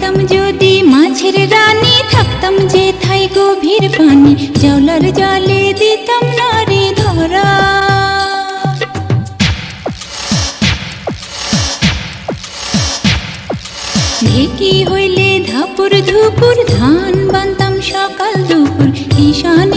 হইতাম যদি মাছের রানী, থাকতাম যে থাই গভীর পানি, জাউলার জালে দিতাম নারে ধরা। ঢেকি হইলে ধাপুর ধুপুর, ধান বানতাম সকাল দুপুর, ঈশান